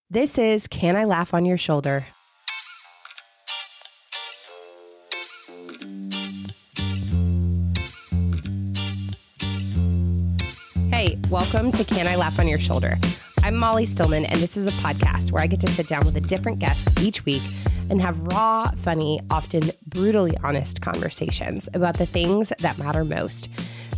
This is Can I Laugh on Your Shoulder? Hey, welcome to Can I Laugh on Your Shoulder? I'm Molly Stillman, and this is a podcast where I get to sit down with a different guest each week and have raw, funny, often brutally honest conversations about the things that matter most: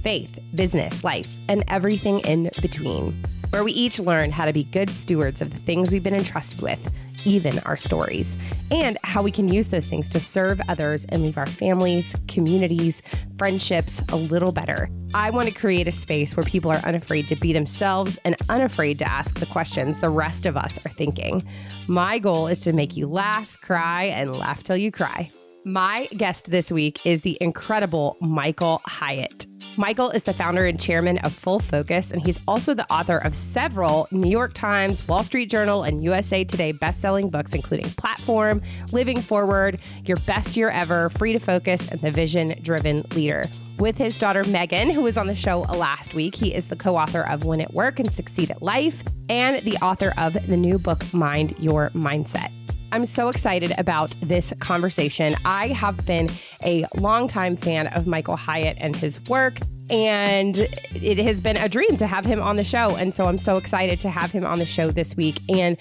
faith, business, life, and everything in between, where we each learn how to be good stewards of the things we've been entrusted with, even our stories, and how we can use those things to serve others and leave our families, communities, friendships a little better. I want to create a space where people are unafraid to be themselves and unafraid to ask the questions the rest of us are thinking. My goal is to make you laugh, cry, and laugh till you cry. My guest this week is the incredible Michael Hyatt. Michael is the founder and chairman of Full Focus, and he's also the author of several New York Times, Wall Street Journal, and USA Today best-selling books, including Platform, Living Forward, Your Best Year Ever, Free to Focus, and The Vision-Driven Leader. With his daughter, Megan, who was on the show last week, he is the co-author of Win at Work and Succeed at Life, and the author of the new book, Mind Your Mindset. I'm so excited about this conversation. I have been a longtime fan of Michael Hyatt and his work, and it has been a dream to have him on the show. And so I'm so excited to have him on the show this week. And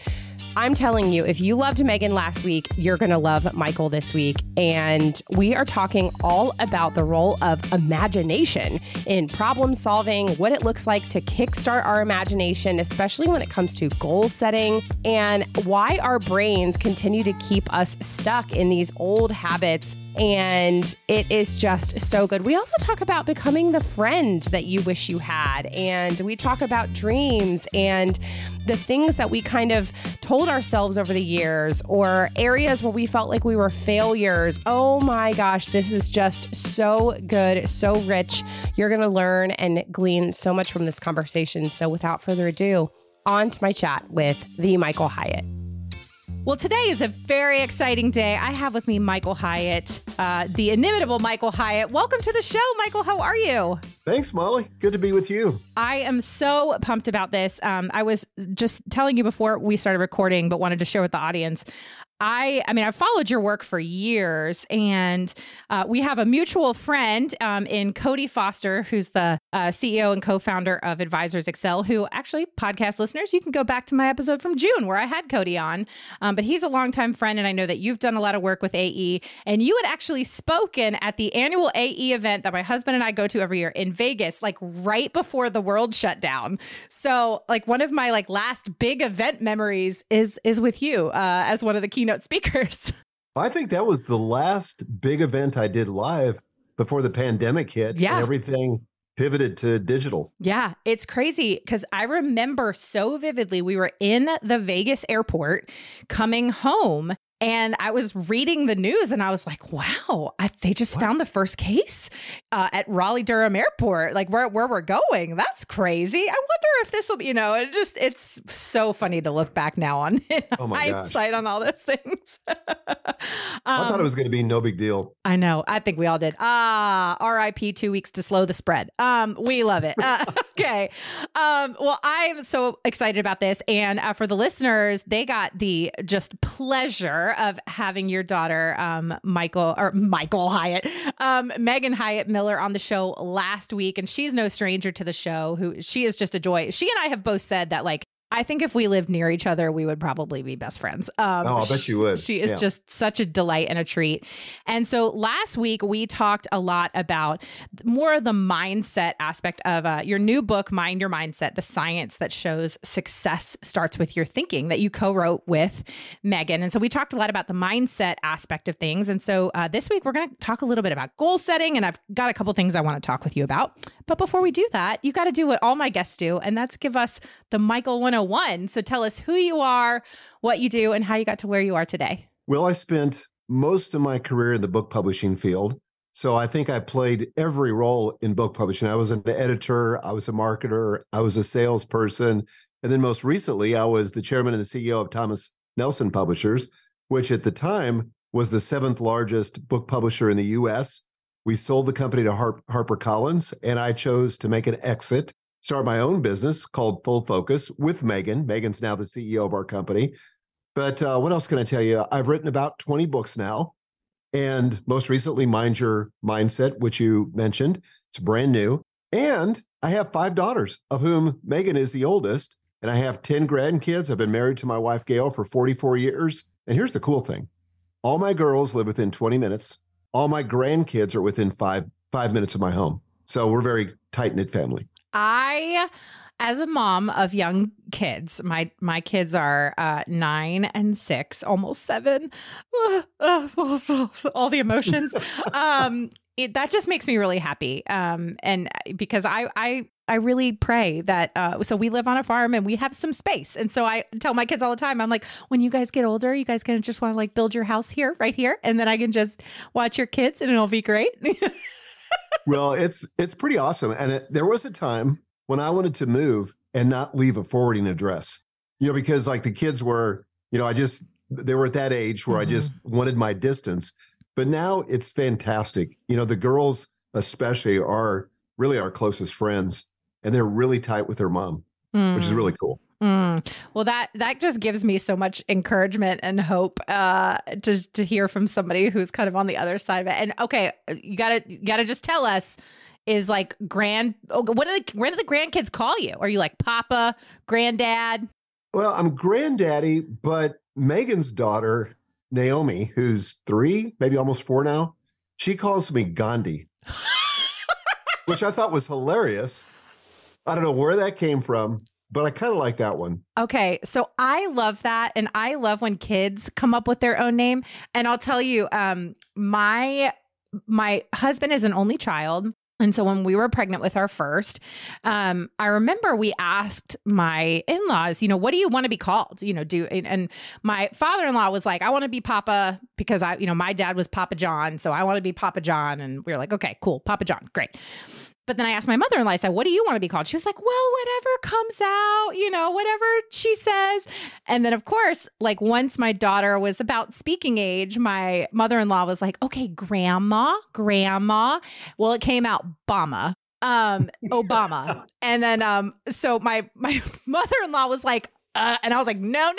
I'm telling you, if you loved Megan last week, you're going to love Michael this week. And we are talking all about the role of imagination in problem solving, what it looks like to kickstart our imagination, especially when it comes to goal setting, and why our brains continue to keep us stuck in these old habits. And it is just so good. We also talk about becoming the friend that you wish you had. And we talk about dreams and the things that we kind of told ourselves over the years, or areas where we felt like we were failures. Oh my gosh, this is just so good, so rich. You're going to learn and glean so much from this conversation. So without further ado, on to my chat with the Michael Hyatt. Well, today is a very exciting day. I have with me Michael Hyatt, the inimitable Michael Hyatt. Welcome to the show, Michael. How are you? Thanks, Molly. Good to be with you. I am so pumped about this. I was just telling you before we started recording, but wanted to share with the audience. I've followed your work for years, and we have a mutual friend in Cody Foster, who's the CEO and co-founder of Advisors Excel, who actually, podcast listeners, you can go back to my episode from June where I had Cody on, but he's a longtime friend, and I know that you've done a lot of work with AE, and you had actually spoken at the annual AE event that my husband and I go to every year in Vegas, like right before the world shut down. So like one of my last big event memories is with you as one of the keynote speakers. I think that was the last big event I did live before the pandemic hit. Yeah. And everything pivoted to digital. Yeah, it's crazy because I remember so vividly we were in the Vegas airport coming home, and I was reading the news and I was like, wow, they just found the first case at Raleigh-Durham Airport, like where we're going. That's crazy. I wonder if this will be, it's so funny to look back now on hindsight on all those things. I thought it was going to be no big deal. I know. I think we all did. RIP 2 weeks to slow the spread. We love it. Okay. Well, I'm so excited about this. And for the listeners, they got the just pleasure of having your daughter, Michael Hyatt, Megan Hyatt Miller on the show last week. And she's no stranger to the show. She is just a joy. She and I have both said that, I think if we lived near each other, we would probably be best friends. I bet you would. She is just such a delight and a treat. And so last week, we talked a lot about more of the mindset aspect of your new book, Mind Your Mindset, the science that shows success starts with your thinking, that you co-wrote with Megan. And so we talked a lot about the mindset aspect of things. And so this week, we're going to talk a little bit about goal setting. And I've got a couple things I want to talk with you about. But before we do that, you got to do what all my guests do, and that's give us the Michael 101. So tell us who you are, what you do, and how you got to where you are today. Well, I spent most of my career in the book publishing field. So I think I played every role in book publishing. I was an editor, I was a marketer, I was a salesperson. And then most recently, I was the chairman and the CEO of Thomas Nelson Publishers, which at the time was the seventh largest book publisher in the US. We sold the company to HarperCollins, and I chose to make an exit start my own business called Full Focus with Megan. Megan's now the CEO of our company. But what else can I tell you? I've written about 20 books now. And most recently, Mind Your Mindset, which you mentioned. It's brand new. And I have 5 daughters, of whom Megan is the oldest. And I have 10 grandkids. I've been married to my wife, Gail, for 44 years. And here's the cool thing. All my girls live within 20 minutes. All my grandkids are within five minutes of my home. So we're a very tight-knit family. As a mom of young kids, my kids are 9 and 6, almost 7. All the emotions. That just makes me really happy. And because I really pray that, so we live on a farm and we have some space. And so I tell my kids all the time, I'm like, when you guys get older, you guys gonna just want to like build your house here, right here. And then I can just watch your kids and it'll be great. Well, it's pretty awesome. And there was a time when I wanted to move and not leave a forwarding address, because like the kids were, they were at that age where I just wanted my distance. But now it's fantastic. The girls especially are really our closest friends, and they're really tight with their mom, which is really cool. Well, that just gives me so much encouragement and hope to hear from somebody who's kind of on the other side of it. And okay, you gotta just tell us, is like when do the grandkids call you? Are you like Papa, Granddad? Well, I'm Granddaddy, but Megan's daughter, Naomi, who's 3, maybe almost 4 now, she calls me Gandhi, which I thought was hilarious. I don't know where that came from, but I kind of like that one. Okay. So I love that. And I love when kids come up with their own name. And I'll tell you, my husband is an only child. And so when we were pregnant with our first, I remember we asked my in-laws, what do you want to be called? And my father-in-law was like, I want to be Papa because my dad was Papa John. So I want to be Papa John. And we were like, okay, cool. Papa John. Great. But then I asked my mother-in-law, I said, what do you want to be called? She was like, well, whatever comes out, whatever she says. And then of course, like once my daughter was about speaking age, my mother-in-law was like, okay, grandma. Well, it came out Obama. And then, so my mother-in-law was like, and I was like, no,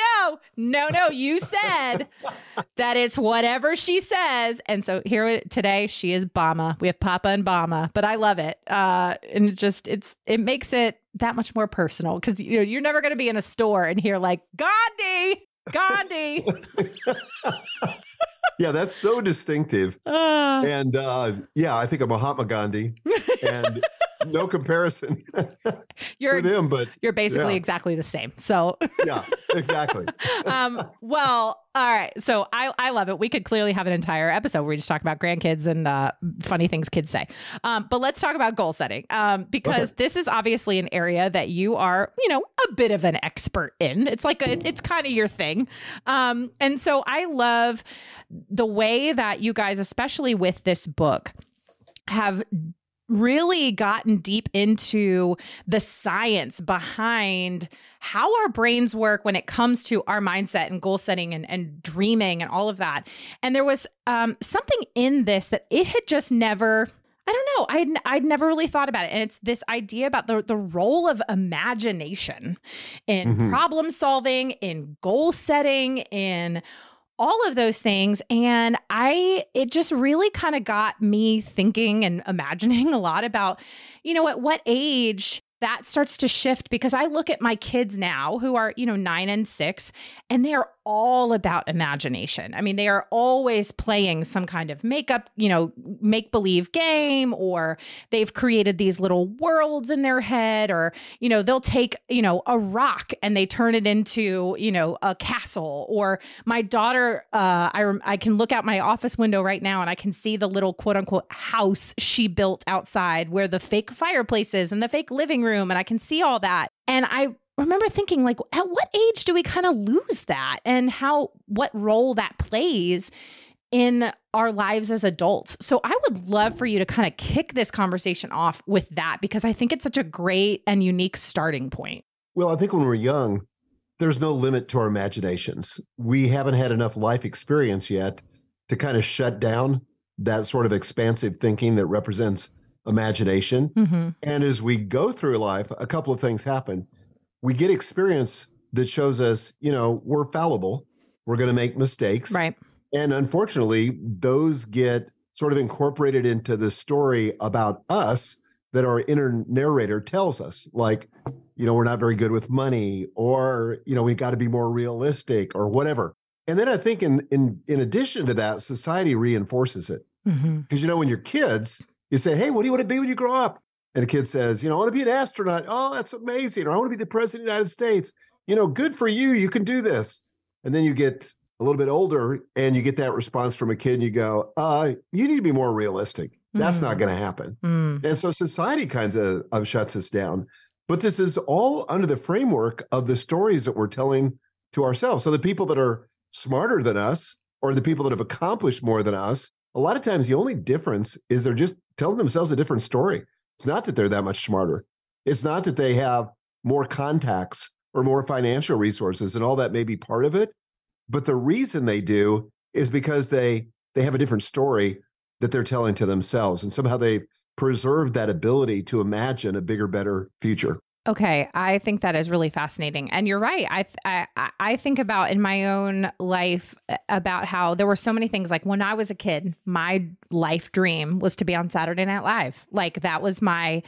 you said that it's whatever she says. And so here today, she is Bama. We have Papa and Bama, but I love it. And it makes it that much more personal because, you're never going to be in a store and hear like Gandhi. Yeah, that's so distinctive. And I think of Mahatma Gandhi and no comparison with him, but you're basically exactly the same. So yeah, exactly. Well, all right. So I love it. We could clearly have an entire episode where we just talk about grandkids and funny things kids say. But let's talk about goal setting because this is obviously an area that you are, a bit of an expert in. It's like it's kind of your thing. And so I love the way that you guys, especially with this book, have really gotten deep into the science behind how our brains work when it comes to our mindset and goal setting and dreaming and all of that. And there was something in this that it had just never, I don't know, I'd never really thought about it. And it's this idea about the role of imagination in problem solving, in goal setting, in all of those things. And it just really kind of got me thinking and imagining a lot about, at what age that starts to shift, because I look at my kids now who are, 9 and 6, and they are all about imagination. I mean, they are always playing some kind of make-believe game, or they've created these little worlds in their head, or, they'll take, a rock and they turn it into, a castle. Or my daughter, I can look out my office window right now and I can see the little quote unquote house she built outside where the fake fireplace is and the fake living room. And I can see all that. And I remember thinking, like, at what age do we kind of lose that, and what role that plays in our lives as adults? So I would love for you to kind of kick this conversation off with that, because I think it's such a great and unique starting point. Well, I think when we're young, there's no limit to our imaginations. We haven't had enough life experience yet to kind of shut down that sort of expansive thinking that represents imagination. And as we go through life, a couple of things happen. We get experience that shows us, we're fallible. We're going to make mistakes. Right. And unfortunately, those get sort of incorporated into the story about us that our inner narrator tells us. Like, we're not very good with money, or, we got to be more realistic or whatever. And then I think in addition to that, society reinforces it. Because, when you're kids, you say, hey, what do you want to be when you grow up? And a kid says, I want to be an astronaut. Oh, that's amazing. Or I want to be the president of the United States. Good for you. You can do this. And then you get a little bit older and you get that response from a kid and you go, you need to be more realistic. That's not going to happen. And so society kind of shuts us down. But this is all under the framework of the stories that we're telling to ourselves. So the people that are smarter than us, or the people that have accomplished more than us, a lot of times the only difference is they're just telling themselves a different story. It's not that they're that much smarter. It's not that they have more contacts or more financial resources, and all that may be part of it. But the reason they do is because they have a different story that they're telling to themselves. And somehow they've preserved that ability to imagine a bigger, better future. Okay, I think that is really fascinating. And you're right. I think about in my own life about how there were so many things. Like when I was a kid, my life dream was to be on Saturday Night Live. Like that was and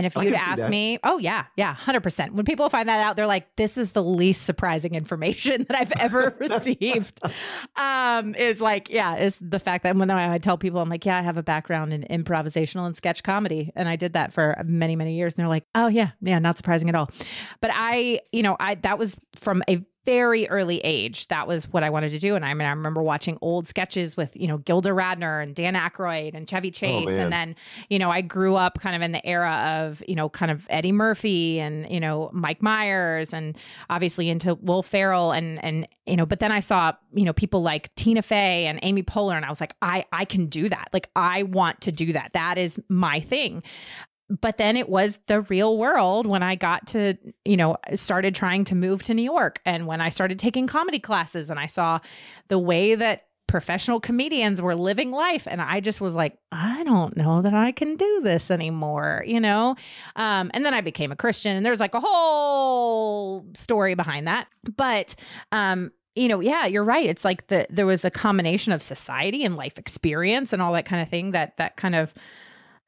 if you'd asked me, oh yeah, 100%. When people find that out, they're like, this is the least surprising information that I've ever received. Is the fact that when I tell people, I'm like, yeah, I have a background in improvisational and sketch comedy. And I did that for many, many years. And they're like, oh yeah, not surprising at all. But that was from a very early age. That was what I wanted to do. And I remember watching old sketches with, Gilda Radner and Dan Aykroyd and Chevy Chase. And then, I grew up kind of in the era of, kind of Eddie Murphy and, Mike Myers, and obviously into Will Ferrell and but then I saw, people like Tina Fey and Amy Poehler. And I was like, I can do that. Like, I want to do that. That is my thing. But then it was the real world when I got to, started trying to move to New York, and when I started taking comedy classes and I saw the way that professional comedians were living life. And I just was like, I don't know that I can do this anymore, and then I became a Christian, and there's like a whole story behind that. But, yeah, you're right. It's like there was a combination of society and life experience and all that kind of thing that kind of,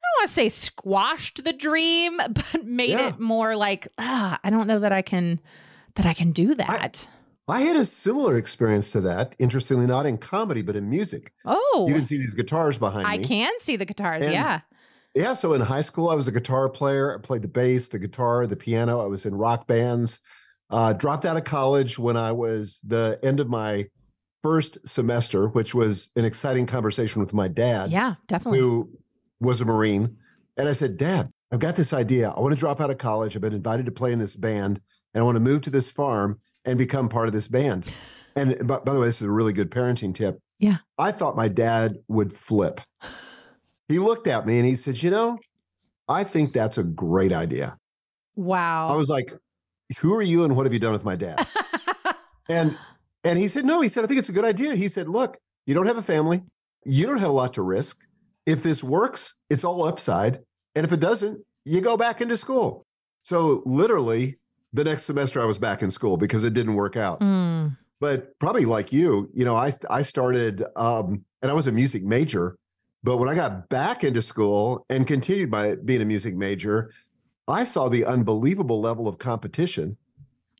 I don't want to say squashed the dream, but made it more like, I don't know that I can do that. I had a similar experience to that. Interestingly, not in comedy, but in music. Oh, you can see these guitars behind me. I can see the guitars. And yeah. So in high school, I was a guitar player. I played the bass, the guitar, the piano. I was in rock bands. Dropped out of college when I was the end of my first semester, which was an exciting conversation with my dad. Yeah, definitely. Who was a Marine. And I said, Dad, I've got this idea. I want to drop out of college. I've been invited to play in this band, and I want to move to this farm and become part of this band. And by the way, this is a really good parenting tip. Yeah. I thought my dad would flip. He looked at me and he said, I think that's a great idea. Wow. I was like, who are you and what have you done with my dad? and he said, no, he said, I think it's a good idea. He said, look, you don't have a family. You don't have a lot to risk. If this works, it's all upside. And if it doesn't, you go back into school. So literally the next semester I was back in school because it didn't work out. But probably like you, I started, and I was a music major, but when I got back into school and continued by being a music major, I saw the unbelievable level of competition.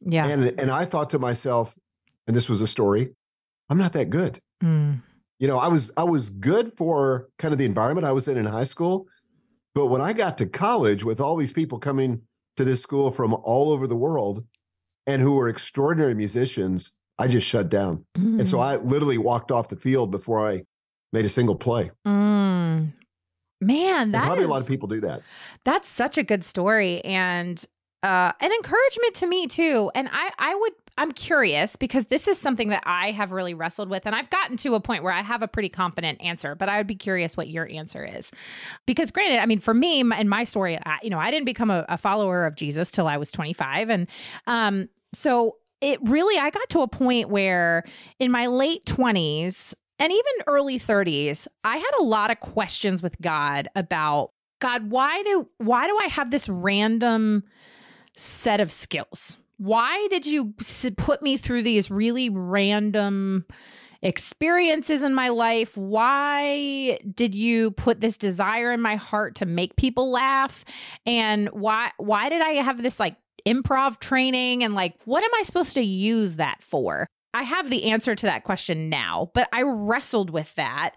Yeah. And I thought to myself, and this was a story, I'm not that good. I was good for kind of the environment I was in high school. But when I got to college with all these people coming to this school from all over the world and who were extraordinary musicians, I just shut down. And so I literally walked off the field before I made a single play. Man, probably a lot of people do that. That's such a good story. And an encouragement to me too. And I'm curious because this is something that I have really wrestled with, and I've gotten to a point where I have a pretty confident answer, but I would be curious what your answer is. Because granted, I mean, for me, in my story, I didn't become a follower of Jesus till I was 25. And so I got to a point where in my late 20s and even early 30s, I had a lot of questions with God about God, why do I have this random set of skills? Why did you put me through these really random experiences in my life? Why did you put this desire in my heart to make people laugh? And why did I have this like improv training? And like, what am I supposed to use that for? I have the answer to that question now, but I wrestled with that.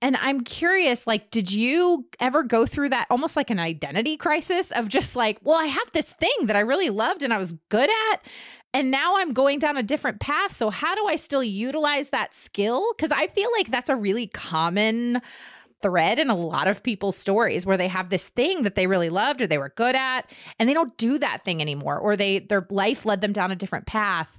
And I'm curious, like, did you ever go through that almost like an identity crisis of just like, well, I have this thing that I really loved and I was good at, and now I'm going down a different path. So how do I still utilize that skill? Because I feel like that's a really common thread in a lot of people's stories where they have this thing that they really loved or they were good at, and they don't do that thing anymore, or their life led them down a different path.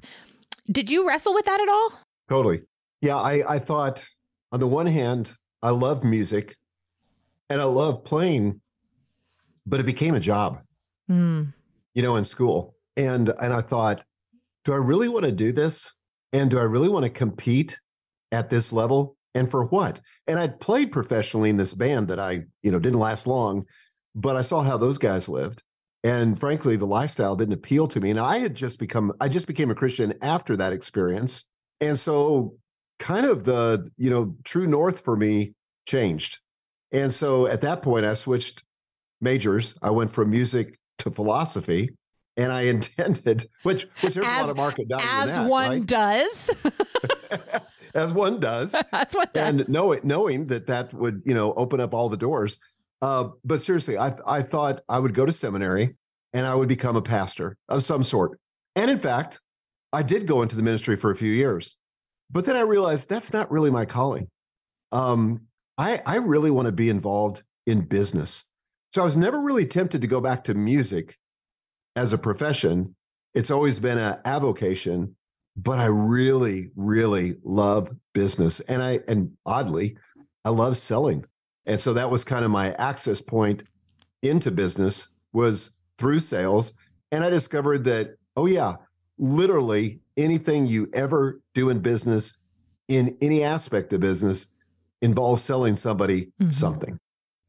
Did you wrestle with that at all? Totally. Yeah, I thought on the one hand, I love music and I love playing, but it became a job, in school. And I thought, do I really want to do this? And do I really want to compete at this level? And for what? And I'd played professionally in this band that I, didn't last long, but I saw how those guys lived. And frankly, the lifestyle didn't appeal to me. And I just became a Christian after that experience. And so kind of the, true north for me changed. And so at that point, I switched majors. I went from music to philosophy. And I intended, which there's a lot of market value in that, one does. As one does. That's what does. And knowing that would, open up all the doors. But seriously, I thought I would go to seminary and I would become a pastor of some sort. And in fact, I did go into the ministry for a few years. But then I realized that's not really my calling. I really want to be involved in business. So I was never really tempted to go back to music as a profession. It's always been an avocation, but I really, really love business. And oddly, I love selling. And so that was kind of my access point into business, was through sales. And I discovered that, oh yeah, literally anything you ever do in business, in any aspect of business, involves selling somebody something.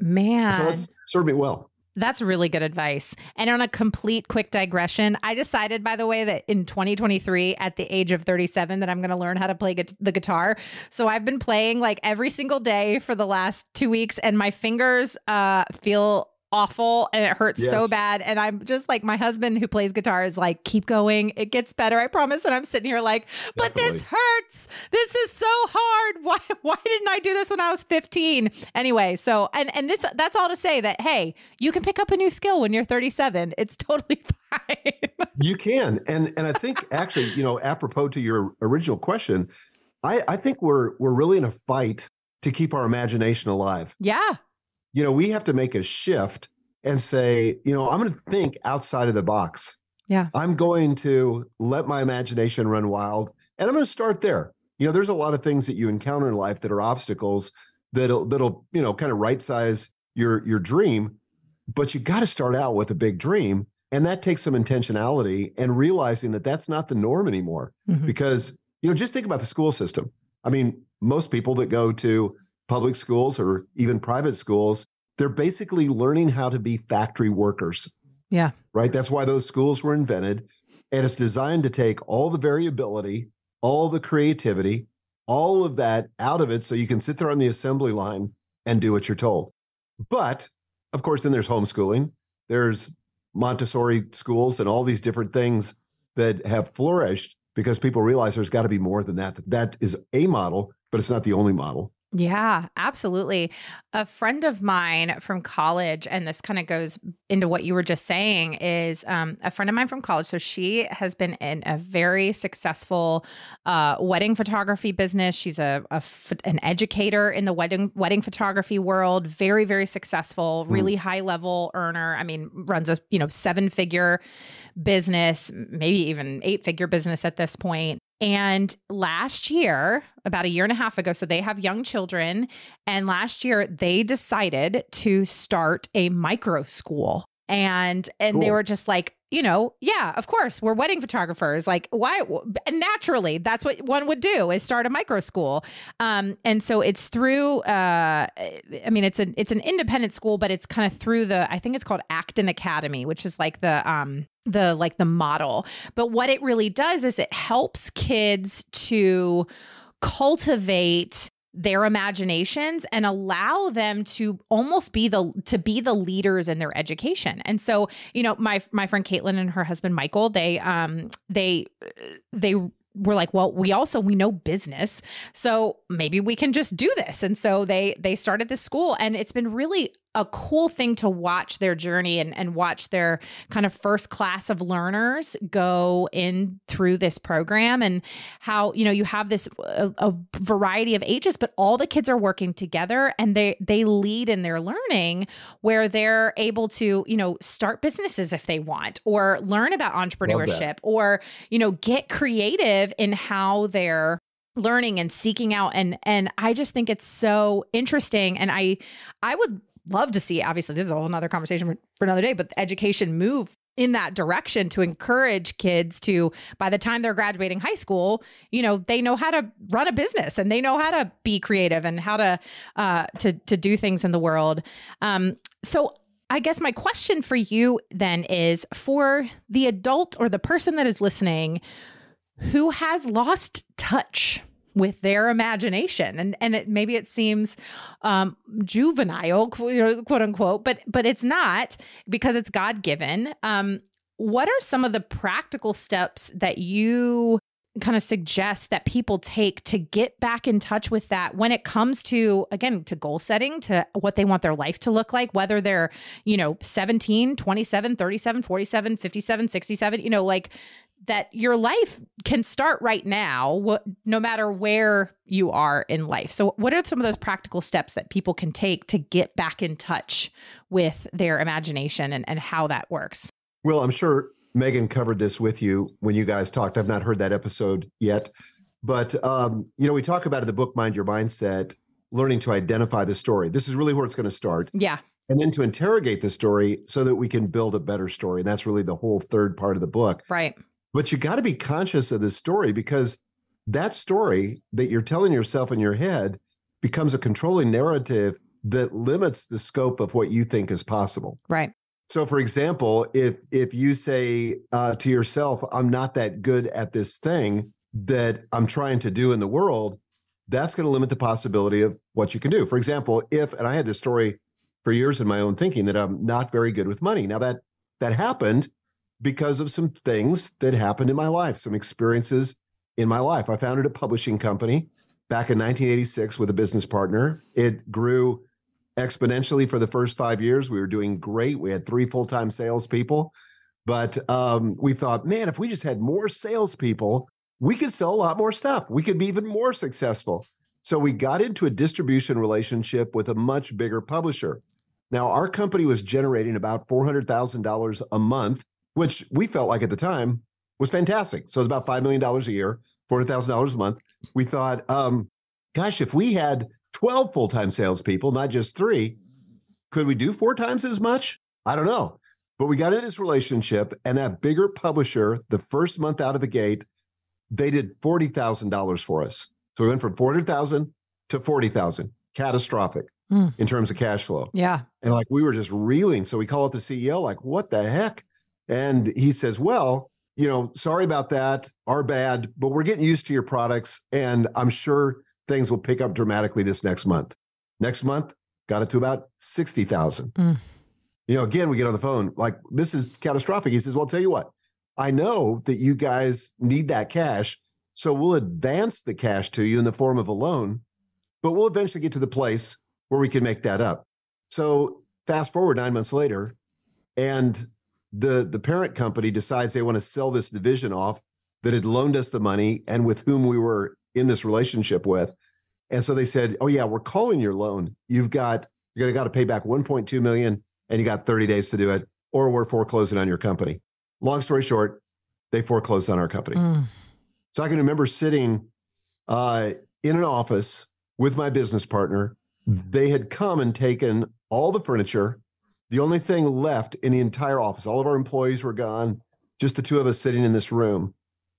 Man. So that's served me well. That's really good advice. And on a complete quick digression, I decided, by the way, that in 2023, at the age of 37, that I'm going to learn how to play the guitar. So I've been playing like every single day for the last 2 weeks, and my fingers feel awful and it hurts so bad. And I'm just like, my husband who plays guitar is like, keep going. It gets better. I promise. And I'm sitting here like, but this hurts. This is so hard. Why didn't I do this when I was 15? Anyway, so, and that's all to say that, hey, you can pick up a new skill when you're 37. It's totally fine. You can. And I think actually, apropos to your original question, I think we're really in a fight to keep our imagination alive. Yeah. We have to make a shift and say, I'm going to think outside of the box. Yeah. I'm going to let my imagination run wild. And I'm going to start there. There's a lot of things that you encounter in life that are obstacles that'll kind of right size your dream. But you got to start out with a big dream. And that takes some intentionality and realizing that that's not the norm anymore. Because, just think about the school system. I mean, most people that go to public schools or even private schools, they're basically learning how to be factory workers. Yeah. Right. That's why those schools were invented. And it's designed to take all the variability, all the creativity, all of that out of it so you can sit there on the assembly line and do what you're told. But of course, then there's homeschooling. There's Montessori schools and all these different things that have flourished because people realize there's got to be more than that. That is a model, but it's not the only model. Yeah, absolutely. A friend of mine from college, and this kind of goes into what you were just saying, is a friend of mine from college. So she has been in a very successful wedding photography business. She's an educator in the wedding photography world. Very, very successful, really high level earner. I mean, runs a 7-figure business, maybe even 8-figure business at this point. And last year, about a year and a half ago, so they have young children, and last year they decided to start a micro school. And Cool. They were just like, yeah, of course, we're wedding photographers. Like, why? Naturally, that's what one would do, is start a micro school. And so it's through, it's an independent school, but it's kind of through I think it's called Acton Academy, which is like the model. But what it really does is it helps kids to cultivate their imaginations and allow them to almost be the leaders in their education. And so, my friend Caitlin and her husband Michael, they were like, well, we know business, so maybe we can just do this. And so they started this school, and it's been really a cool thing to watch their journey and watch their kind of first class of learners go in through this program, and how, you have this a variety of ages, but all the kids are working together, and they lead in their learning, where they're able to, start businesses if they want, or learn about entrepreneurship, or, get creative in how they're learning and seeking out. And I just think it's so interesting. And I would love to see, obviously this is a whole nother conversation for another day, but education move in that direction to encourage kids to, by the time they're graduating high school, they know how to run a business, and they know how to be creative, and how to do things in the world. So I guess my question for you then is, for the adult or the person that is listening who has lost touch with their imagination, and maybe it seems juvenile, quote unquote, but it's not, because it's God-given. What are some of the practical steps that you kind of suggest that people take to get back in touch with that when it comes to, again, to goal setting, to what they want their life to look like, whether they're, 17, 27, 37, 47, 57, 67, like, that your life can start right now, no matter where you are in life. So what are some of those practical steps that people can take to get back in touch with their imagination, and how that works? Well, I'm sure Megan covered this with you when you guys talked. I've not heard that episode yet, but we talk about in the book, Mind Your Mindset, learning to identify the story. This is really where it's going to start. Yeah. And then to interrogate the story so that we can build a better story. And that's really the whole third part of the book. Right. But you got to be conscious of this story, because that story that you're telling yourself in your head becomes a controlling narrative that limits the scope of what you think is possible. Right. So, for example, if you say to yourself, I'm not that good at this thing that I'm trying to do in the world, that's going to limit the possibility of what you can do. For example, and I had this story for years in my own thinking, that I'm not very good with money. Now that happened because of some things that happened in my life, some experiences in my life. I founded a publishing company back in 1986 with a business partner. It grew exponentially for the first 5 years. We were doing great. We had 3 full-time salespeople, but we thought, man, if we just had more salespeople, we could sell a lot more stuff. We could be even more successful. So we got into a distribution relationship with a much bigger publisher. Now, our company was generating about $400,000 a month, which we felt like at the time was fantastic. So it's about $5 million a year, $400,000 a month. We thought, gosh, if we had 12 full-time salespeople, not just 3, could we do 4 times as much? I don't know. But we got into this relationship, and that bigger publisher, the first month out of the gate, they did $40,000 for us. So we went from $400,000 to $40,000. Catastrophic in terms of cash flow. Yeah. And like, we were just reeling. So we call up the CEO, like, what the heck? And he says, well, sorry about that, our bad, but we're getting used to your products, and I'm sure things will pick up dramatically this next month. Next month, got it to about 60,000. Again, we get on the phone, like, this is catastrophic. He says, well, I'll tell you what, I know that you guys need that cash, so we'll advance the cash to you in the form of a loan, but we'll eventually get to the place where we can make that up. So fast forward 9 months later, and the parent company decides they want to sell this division off that had loaned us the money and with whom we were in this relationship with. And so they said, oh yeah, we're calling your loan. You're going to pay back $1.2 million, and you got 30 days to do it, or we're foreclosing on your company. Long story short, they foreclosed on our company. So I can remember sitting in an office with my business partner. They had come and taken all the furniture. The only thing left in the entire office, all of our employees were gone. just the two of us sitting in this room,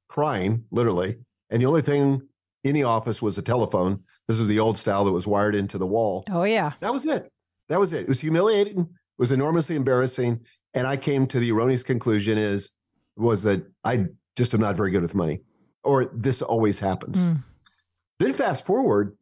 crying, literally. And the only thing in the office was a telephone. This was the old style that was wired into the wall. Oh, yeah. That was it. That was it. It was humiliating. It was enormously embarrassing. And I came to the erroneous conclusion was that I just am not very good with money, or this always happens. Then fast forward,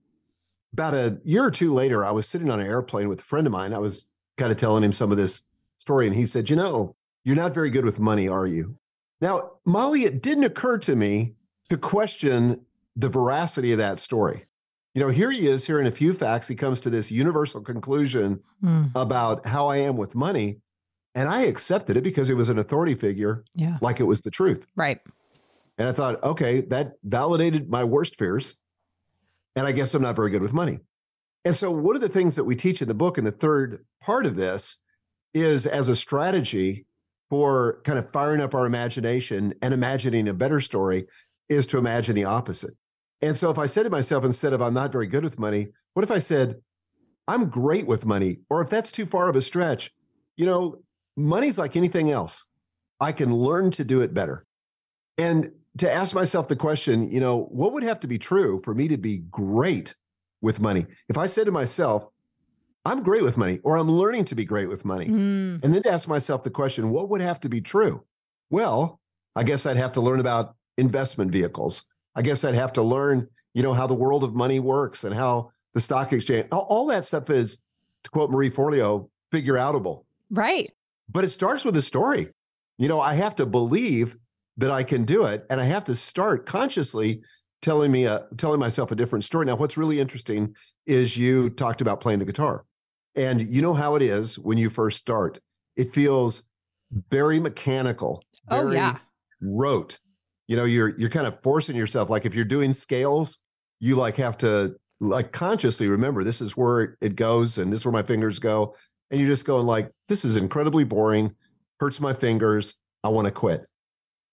about a year or two later, I was sitting on an airplane with a friend of mine. I was kind of telling him some of this story, and he said, you're not very good with money, are you? Now, Molly, it didn't occur to me to question the veracity of that story. Here he is, here in a few facts, he comes to this universal conclusion about how I am with money. And I accepted it because it was an authority figure, like it was the truth. Right. And I thought, okay, that validated my worst fears. And I guess I'm not very good with money. And so one of the things that we teach in the book, in the third part of this, is as a strategy for kind of firing up our imagination and imagining a better story, is to imagine the opposite. And so if I said to myself, instead of I'm not very good with money, what if I said, I'm great with money? Or if that's too far of a stretch, money's like anything else. I can learn to do it better. And to ask myself the question, what would have to be true for me to be great with money? If I said to myself, I'm great with money, or I'm learning to be great with money, and then to ask myself the question, what would have to be true? Well, I guess I'd have to learn about investment vehicles. I guess I'd have to learn, how the world of money works and how the stock exchange, all that stuff is, to quote Marie Forleo, figure outable. Right. But it starts with a story. I have to believe that I can do it. And I have to start consciously telling myself a different story. Now, what's really interesting is you talked about playing the guitar. And you know how it is when you first start. It feels very mechanical, very rote. You're kind of forcing yourself. Like if you're doing scales, you have to consciously remember this is where it goes and this is where my fingers go. And you're just going this is incredibly boring, hurts my fingers, I want to quit.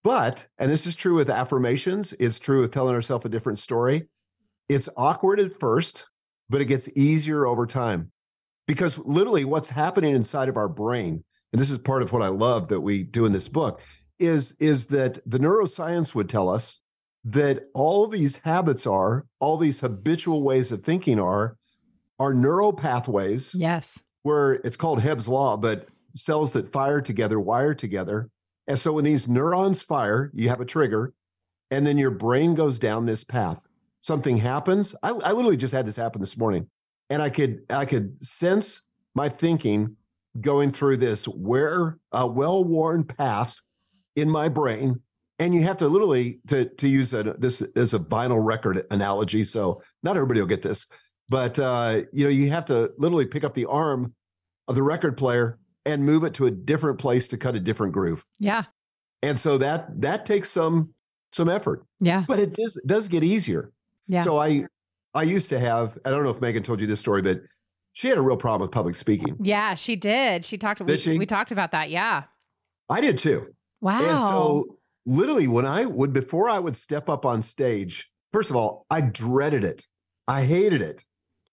But, and this is true with affirmations, it's true with telling ourselves a different story. It's awkward at first, but it gets easier over time. Because literally what's happening inside of our brain, and this is part of what I love that we do in this book, is that the neuroscience would tell us that all these habits all these habitual ways of thinking are neural pathways. Yes. Where it's called Hebb's law, but cells that fire together, wire together. And so when these neurons fire, you have a trigger, and then your brain goes down this path. Something happens. I literally just had this happen this morning, and I could sense my thinking going through this well-worn path in my brain. And you have to literally, to use this as a vinyl record analogy, so not everybody will get this, but you have to literally pick up the arm of the record player and move it to a different place to cut a different groove. Yeah. And so that takes some effort. Yeah. But it does get easier. Yeah. So I used to have, I don't know if Megan told you this story, but she had a real problem with public speaking. Yeah, she did. We talked about that. Yeah. I did too. Wow. And so literally before I would step up on stage, first of all, I dreaded it. I hated it.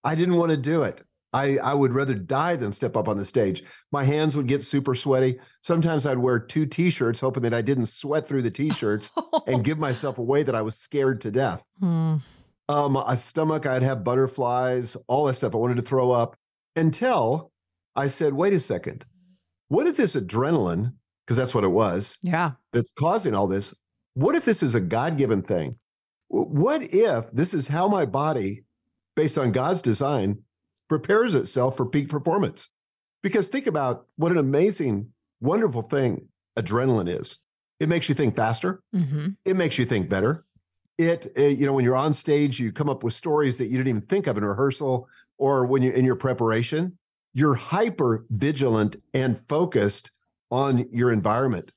I didn't want to do it. I would rather die than step up on the stage. My hands would get super sweaty. Sometimes I'd wear 2 t-shirts, hoping that I didn't sweat through the t-shirts and give myself away that I was scared to death. My stomach, I'd have butterflies, all that stuff. I wanted to throw up until I said, wait a second. What if this adrenaline, because that's what it was, that's causing all this, what if this is a God-given thing? What if this is how my body, based on God's design, prepares itself for peak performance? Because think about what an amazing, wonderful thing adrenaline is. It makes you think faster. Mm-hmm. It makes you think better. When you're on stage, you come up with stories that you didn't even think of in rehearsal, or when you're in your preparation, you're hyper vigilant and focused on your environment.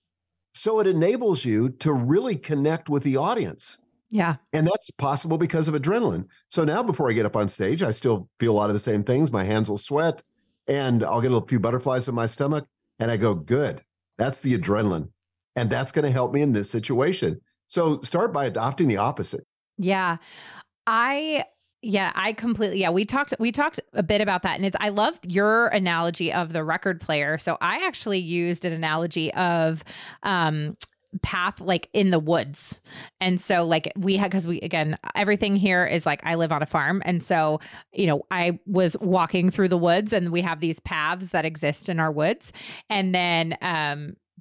So it enables you to really connect with the audience. Yeah. And that's possible because of adrenaline. So now before I get up on stage, I still feel a lot of the same things. My hands will sweat and I'll get a few butterflies in my stomach. And I go, good, that's the adrenaline. And that's going to help me in this situation. So start by adopting the opposite. Yeah. I completely, we talked a bit about that. And I love your analogy of the record player. So I actually used an analogy of, path like in the woods. And so like we had, because we, again, everything here is like, I live on a farm. And so, you know, I was walking through the woods and we have these paths that exist in our woods. And then,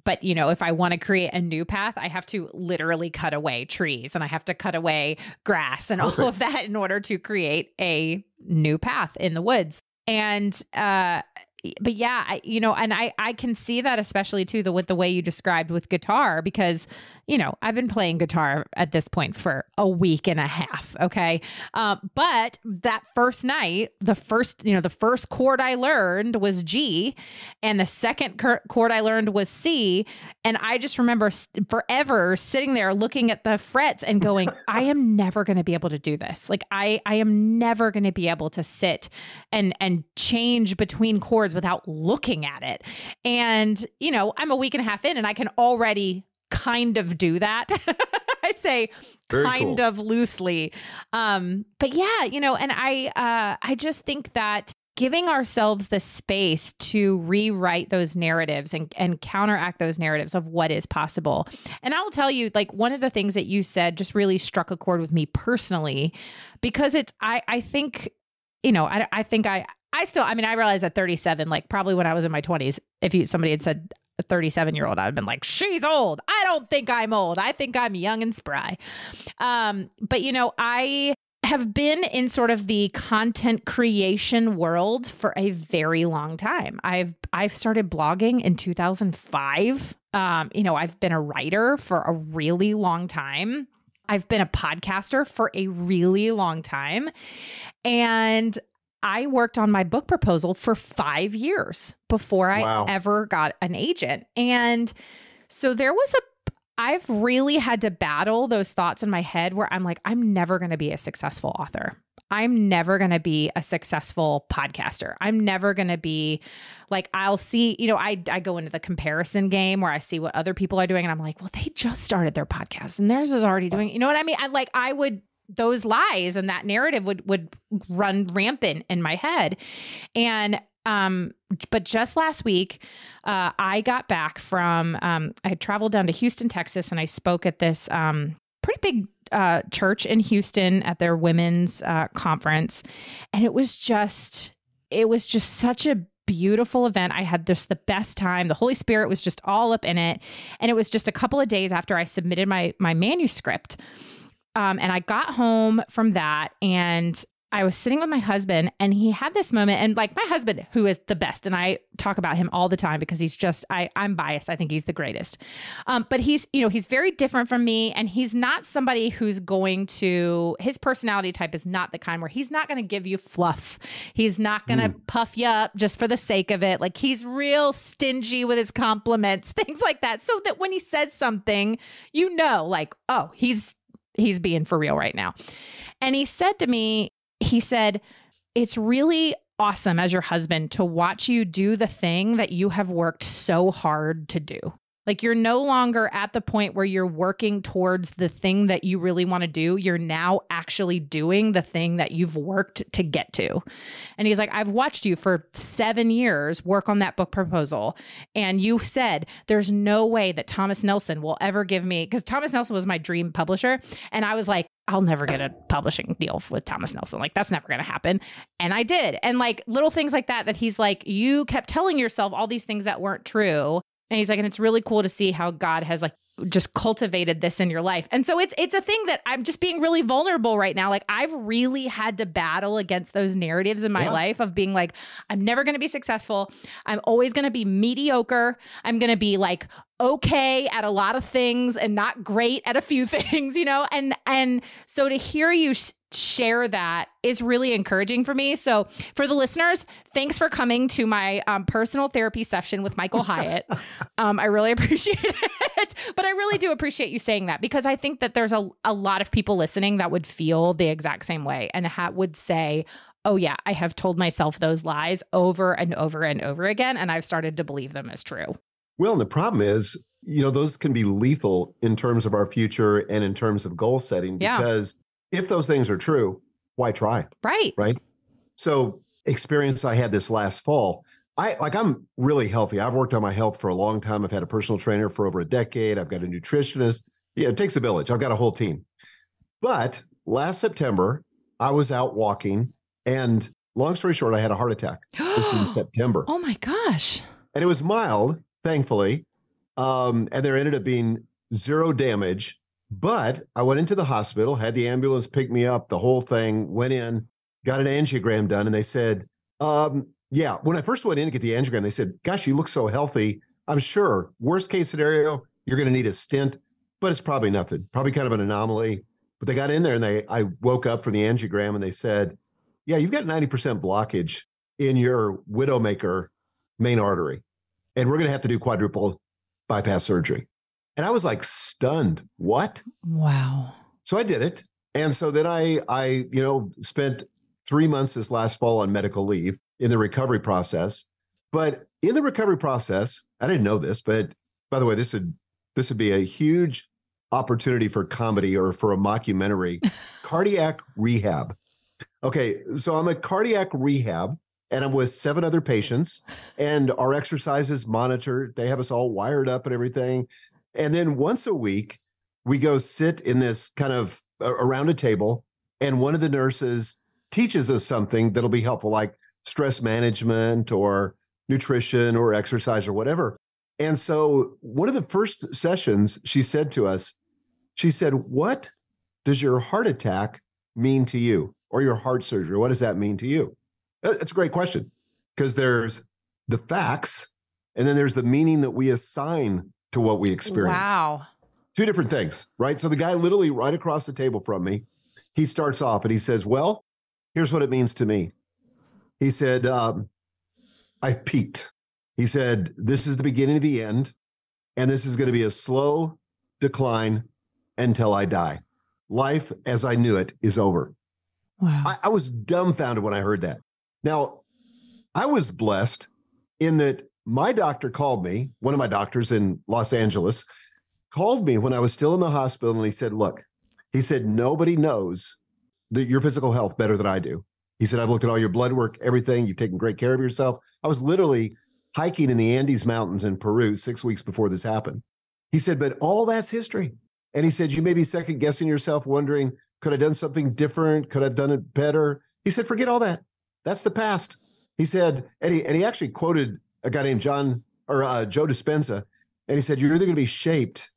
but, you know, if I want to create a new path, I have to literally cut away trees and I have to cut away grass and all of that in order to create a new path in the woods. And, but yeah, you know, and I can see that especially too, with the way you described with guitar, because, you know, I've been playing guitar at this point for a week and a half. Okay. But that first night, the first chord I learned was G and the second chord I learned was C. And I just remember forever sitting there looking at the frets and going, I am never going to be able to do this. Like I am never going to be able to sit and change between chords without looking at it. And, you know, I'm a week and a half in and I can already kind of do that. I say Very kind cool. of loosely. But yeah, you know, and I just think that giving ourselves the space to rewrite those narratives and counteract those narratives of what is possible. And I'll tell you, like, one of the things that you said just really struck a chord with me personally, because I think, you know, I realized at 37, like probably when I was in my 20s, if somebody had said a 37-year-old, I'd been like, she's old. I don't think I'm old. I think I'm young and spry. But you know, I have been in sort of the content creation world for a very long time. I've started blogging in 2005. You know, I've been a writer for a really long time. I've been a podcaster for a really long time. And I worked on my book proposal for 5 years before I ever got an agent. And so I've really had to battle those thoughts in my head where I'm like, I'm never going to be a successful author. I'm never going to be a successful podcaster. I'm never going to be like, I'll see, you know, I go into the comparison game where I see what other people are doing and I'm like, well, they just started their podcast and theirs is already doing, you know what I mean? Those lies and that narrative would run rampant in my head. And, but just last week, I got back from, I had traveled down to Houston, Texas, and I spoke at this, pretty big, church in Houston at their women's, conference. And it was just such a beautiful event. I had the best time. The Holy Spirit was just all up in it. And it was just a couple of days after I submitted my manuscript. And I got home from that and I was sitting with my husband and he had this moment, and like my husband, who is the best, and I talk about him all the time because he's just, I'm biased. I think he's the greatest. But he's very different from me, and he's not somebody who's his personality type is not the kind where he's not going to give you fluff. He's not going to puff you up just for the sake of it. Like he's real stingy with his compliments, things like that. So that when he says something, you know, like, oh, he's being for real right now. And he said to me, it's really awesome as your husband to watch you do the thing that you have worked so hard to do. Like you're no longer at the point where you're working towards the thing that you really want to do. You're now actually doing the thing that you've worked to get to. And he's like, I've watched you for 7 years work on that book proposal. And you said, there's no way that Thomas Nelson will ever give me, because Thomas Nelson was my dream publisher. And I was like, I'll never get a publishing deal with Thomas Nelson. Like that's never going to happen. And I did. And like little things like that he's like, you kept telling yourself all these things that weren't true. And he's like, and it's really cool to see how God has like just cultivated this in your life. And so it's a thing that I'm just being really vulnerable right now. Like I've really had to battle against those narratives in my life of being like, I'm never going to be successful. I'm always going to be mediocre. I'm going to be like okay at a lot of things and not great at a few things, you know? And so to hear you share that is really encouraging for me. So for the listeners, thanks for coming to my personal therapy session with Michael Hyatt. I really appreciate it, but I really do appreciate you saying that because I think that there's a lot of people listening that would feel the exact same way and would say, oh yeah, I have told myself those lies over and over and over again, and I've started to believe them as true. Well, and the problem is, you know, those can be lethal in terms of our future and in terms of goal setting, because if those things are true, why try? Right. Right. So experience I had this last fall, I'm really healthy. I've worked on my health for a long time. I've had a personal trainer for over a decade. I've got a nutritionist. Yeah, it takes a village. I've got a whole team. But last September, I was out walking, and long story short, I had a heart attack. This is in September. Oh my gosh. And it was mild, thankfully. And there ended up being zero damage. But I went into the hospital, had the ambulance pick me up, the whole thing, went in, got an angiogram done, and they said, yeah, when I first went in to get the angiogram, they said, gosh, you look so healthy. I'm sure, worst case scenario, you're going to need a stent, but it's probably nothing, probably kind of an anomaly. But they got in there and I woke up from the angiogram and they said, yeah, you've got 90% blockage in your widowmaker main artery. And we're going to have to do quadruple bypass surgery. And I was like stunned. What? Wow. So I did it. And so then I spent 3 months this last fall on medical leave in the recovery process. But in the recovery process, I didn't know this, but by the way, this would be a huge opportunity for comedy or for a mockumentary. Cardiac rehab. Okay, so I'm at cardiac rehab and I'm with 7 other patients and our exercise is monitored. They have us all wired up and everything. And then once a week, we go sit in this kind of around a table and one of the nurses teaches us something that'll be helpful, like stress management or nutrition or exercise or whatever. And so one of the first sessions she said to us, she said, what does your heart attack mean to you, or your heart surgery? What does that mean to you? That's a great question, because there's the facts and then there's the meaning that we assign to what we experience. Wow. 2 different things, right? So the guy literally right across the table from me, he starts off and he says, well, here's what it means to me. He said, I've peaked. He said, this is the beginning of the end, and this is going to be a slow decline until I die. Life as I knew it is over. Wow. I was dumbfounded when I heard that. Now, I was blessed in that my doctor called me, one of my doctors in Los Angeles, called me when I was still in the hospital, and he said, look, he said, nobody knows your physical health better than I do. He said, I've looked at all your blood work, everything. You've taken great care of yourself. I was literally hiking in the Andes Mountains in Peru 6 weeks before this happened. He said, but all that's history. And he said, you may be second guessing yourself, wondering, could I have done something different? Could I have done it better? He said, forget all that. That's the past. He said, and he actually quoted a guy named Joe Dispenza. And he said, you're either going to be shaped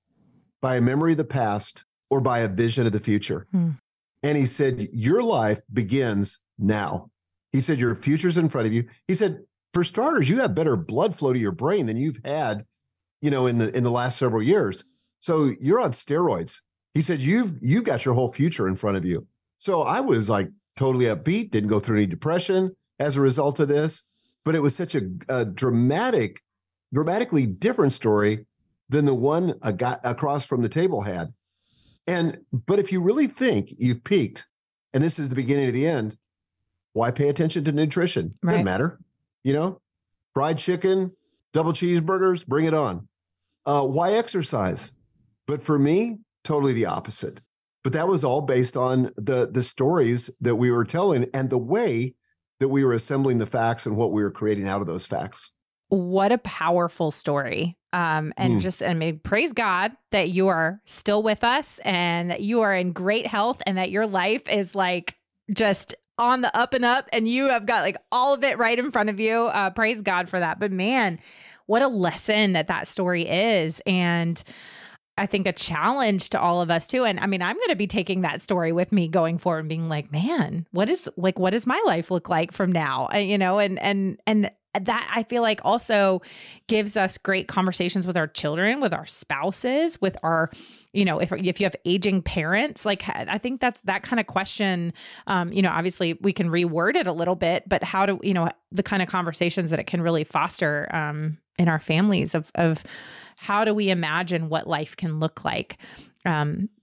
by a memory of the past or by a vision of the future. And he said, your life begins now. He said, your future's in front of you. He said, for starters, you have better blood flow to your brain than you've had, in the last several years. So you're on steroids. He said, you've got your whole future in front of you. So I was like totally upbeat, didn't go through any depression as a result of this, but it was such a dramatically different story than the one a guy across from the table had. But if you really think you've peaked and this is the beginning of the end, why pay attention to nutrition? Right. Doesn't matter. Fried chicken, double cheeseburgers, bring it on. Why exercise? But for me, totally the opposite. But that was all based on the stories that we were telling and the way that we were assembling the facts and what we were creating out of those facts. What a powerful story. Praise God that you are still with us and that you are in great health and that your life is like just on the up and up and you have got like all of it right in front of you. Praise God for that. But man, what a lesson that story is. And I think a challenge to all of us too. And I mean, I'm going to be taking that story with me going forward and being like, man, what does my life look like from now? And that I feel like also gives us great conversations with our children, with our spouses, with our, if you have aging parents, like I think that's that kind of question, obviously we can reword it a little bit, but how do, the kind of conversations that it can really foster in our families of how do we imagine what life can look like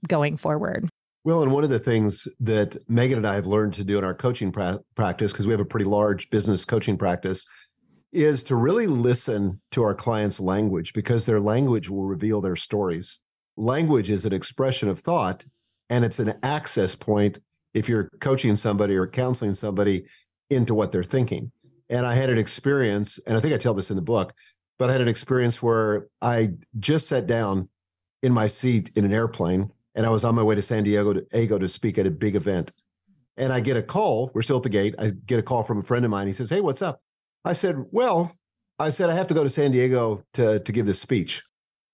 going forward? Well, and one of the things that Megan and I have learned to do in our coaching practice, because we have a pretty large business coaching practice, is to really listen to our clients' language, because their language will reveal their stories. Language is an expression of thought, and it's an access point if you're coaching somebody or counseling somebody into what they're thinking. And I had an experience, and I think I tell this in the book, but I had an experience where I just sat down in my seat in an airplane, and I was on my way to San Diego to speak at a big event. And I get a call. We're still at the gate. I get a call from a friend of mine. He says, "Hey, what's up?" I said, I have to go to San Diego to give this speech.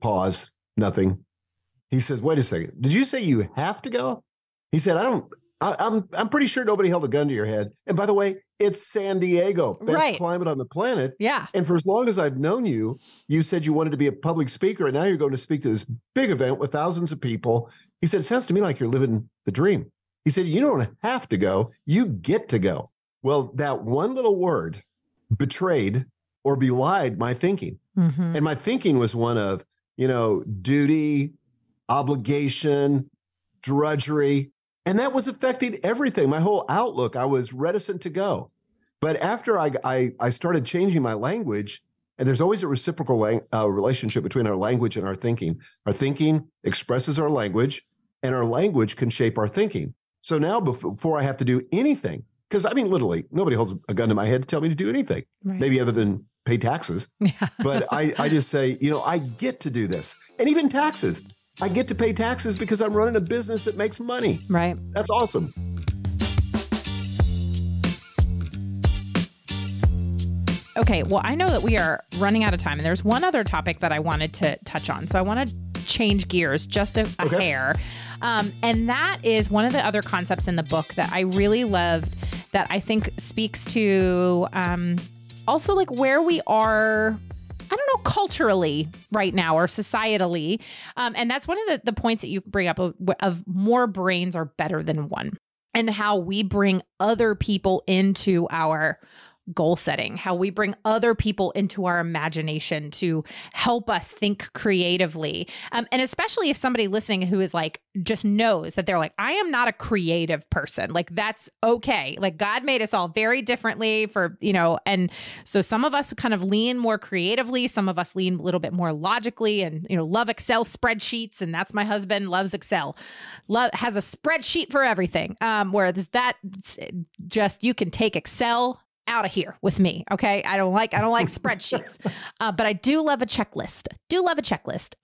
Pause. Nothing. He says, "Wait a second. Did you say you have to go?" He said, I'm pretty sure nobody held a gun to your head. And by the way, it's San Diego, best climate on the planet. Yeah. And for as long as I've known you, you said you wanted to be a public speaker, and now you're going to speak to this big event with thousands of people. He said, "It sounds to me like you're living the dream." He said, "You don't have to go. You get to go." Well, that one little word betrayed or belied my thinking. And my thinking was one of, duty, obligation, drudgery. And that was affecting everything, my whole outlook. I was reticent to go. But after I started changing my language, and there's always a reciprocal relationship between our language and our thinking. Our thinking expresses our language, and our language can shape our thinking. So now before I have to do anything, because literally, nobody holds a gun to my head to tell me to do anything, maybe other than pay taxes. But I just say, I get to do this. And even taxes. I get to pay taxes because I'm running a business that makes money. Right. That's awesome. Okay, well, I know that we are running out of time, and there's one other topic that I wanted to touch on. So I want to change gears just a hair. And that is one of the other concepts in the book that I really loved that I think speaks to also like where we are, I don't know, culturally right now or societally. And that's one of the points that you bring up of more brains are better than one, and how we bring other people into our goal setting, how we bring other people into our imagination to help us think creatively. And especially if somebody listening who is like, just knows that they're like, I am not a creative person. Like, that's okay. Like, God made us all very differently and so some of us kind of lean more creatively. Some of us lean a little bit more logically and, love Excel spreadsheets. And that's my husband, loves Excel, has a spreadsheet for everything. Whereas that just, you can take Excel out of here with me. Okay. I don't like spreadsheets, but I do love a checklist.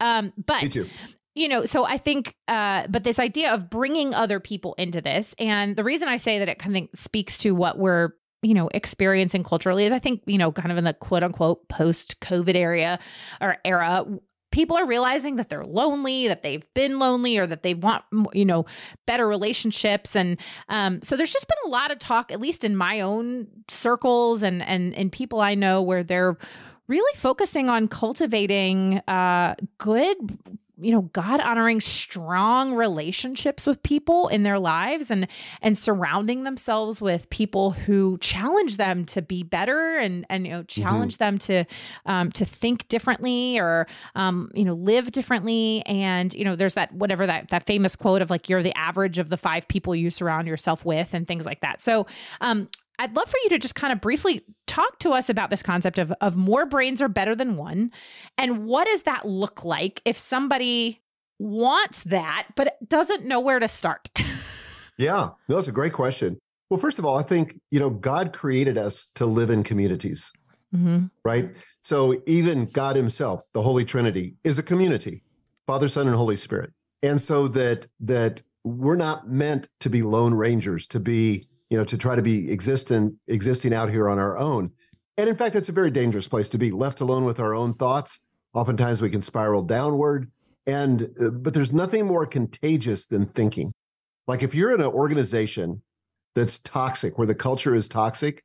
But me too. So I think, but this idea of bringing other people into this, and the reason I say that it kind of speaks to what we're, experiencing culturally is I think, kind of in the quote unquote post-COVID era, people are realizing that they're lonely, that they've been lonely, or that they want, better relationships. And so there's just been a lot of talk, at least in my own circles and people I know, where they're really focusing on cultivating good, God-honoring, strong relationships with people in their lives, and surrounding themselves with people who challenge them to be better and challenge them to think differently or live differently. And there's that famous quote of like, you're the average of the 5 people you surround yourself with, and things like that. So I'd love for you to just kind of briefly talk to us about this concept of more brains are better than one. And what does that look like if somebody wants that, but doesn't know where to start? Yeah, that's a great question. Well, first of all, I think, God created us to live in communities, right? So even God himself, the Holy Trinity, is a community, Father, Son, and Holy Spirit. And so that we're not meant to be lone rangers, to be to try to be existing out here on our own. And in fact, it's a very dangerous place to be, left alone with our own thoughts. Oftentimes we can spiral downward. But there's nothing more contagious than thinking. Like if you're in an organization that's toxic, where the culture is toxic,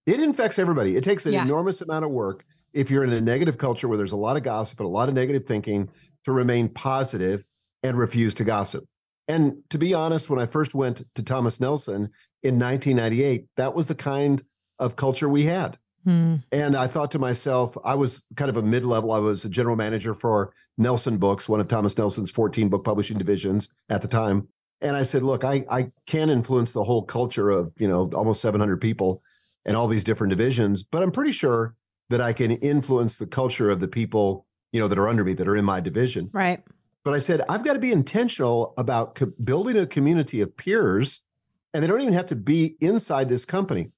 it infects everybody. It takes an enormous amount of work, if you're in a negative culture where there's a lot of gossip and a lot of negative thinking, to remain positive and refuse to gossip. And to be honest, when I first went to Thomas Nelson in 1998, that was the kind of culture we had. And I thought to myself, I was kind of a mid-level. I was a general manager for Nelson Books, one of Thomas Nelson's 14 book publishing divisions at the time. And I said, look, I can't influence the whole culture of, almost 700 people and all these different divisions, but I'm pretty sure that I can influence the culture of the people, that are under me, that are in my division. Right. But I said, I've got to be intentional about building a community of peers, and they don't even have to be inside this company.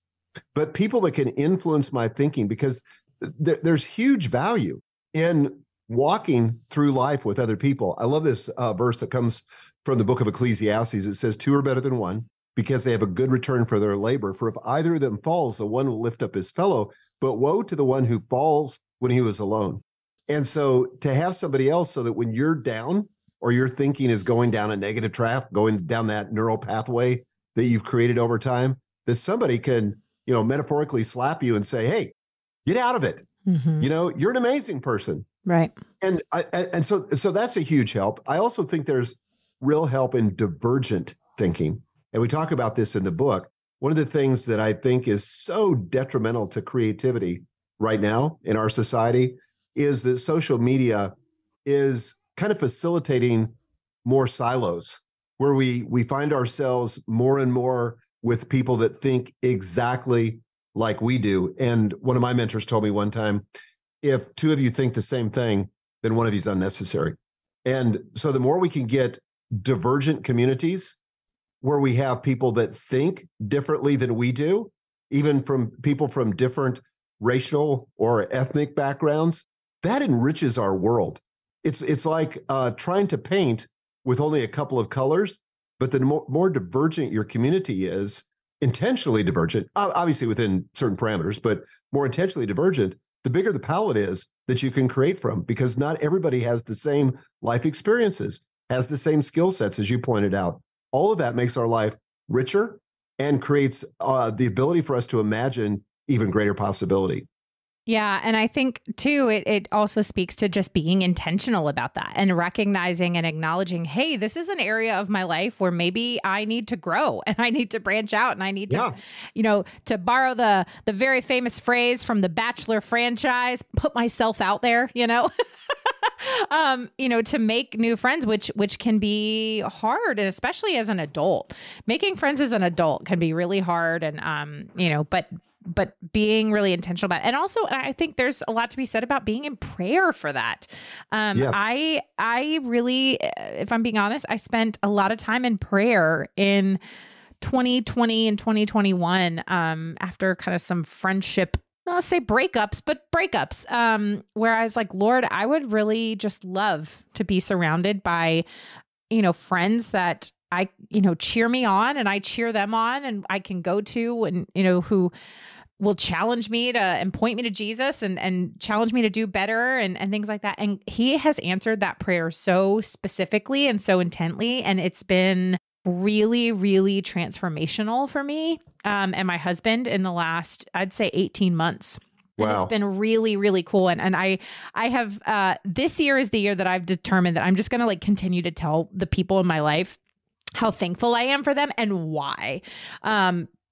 but people that can influence my thinking, because there's huge value in walking through life with other people. I love this verse that comes from the book of Ecclesiastes. It says, two are better than one because they have a good return for their labor. For if either of them falls, the one will lift up his fellow, but woe to the one who falls when he was alone. And so to have somebody else, so that when you're down or your thinking is going down a negative track, going down that neural pathway that you've created over time, that somebody can, metaphorically slap you and say, hey, get out of it. Mm-hmm. You're an amazing person. Right. And so that's a huge help. I also think there's real help in divergent thinking. And we talk about this in the book. One of the things that I think is so detrimental to creativity right now in our society is that social media is kind of facilitating more silos, where we find ourselves more and more with people that think exactly like we do. And one of my mentors told me one time, if two of you think the same thing, then one of you is unnecessary. And so the more we can get divergent communities where we have people that think differently than we do, even from people from different racial or ethnic backgrounds, that enriches our world. It's like trying to paint with only a couple of colors, but the more divergent your community is, intentionally divergent, obviously within certain parameters, but more intentionally divergent, the bigger the palette is that you can create from, because not everybody has the same life experiences, has the same skill sets, as you pointed out. All of that makes our life richer and creates the ability for us to imagine even greater possibility. Yeah. And I think too, it also speaks to just being intentional about that and recognizing and acknowledging, hey, this is an area of my life where maybe I need to grow and I need to branch out and I need to, to borrow the very famous phrase from the Bachelor franchise, put myself out there, to make new friends, which can be hard. And especially as an adult, making friends as an adult can be really hard. And, but being really intentional about it. And also, I think there's a lot to be said about being in prayer for that. Yes. I really, if I'm being honest, I spent a lot of time in prayer in 2020 and 2021 after kind of some friendship, I'll say breakups, where I was like, Lord, I would really just love to be surrounded by, friends that I, cheer me on and I cheer them on and I can go to and, who will challenge me and point me to Jesus and challenge me to do better and things like that. And he has answered that prayer so specifically and so intently. And it's been really, really transformational for me and my husband in the last, I'd say 18 months. Wow. And it's been really, really cool. And I have, this year is the year that I've determined that I'm just going to continue to tell the people in my life how thankful I am for them and why.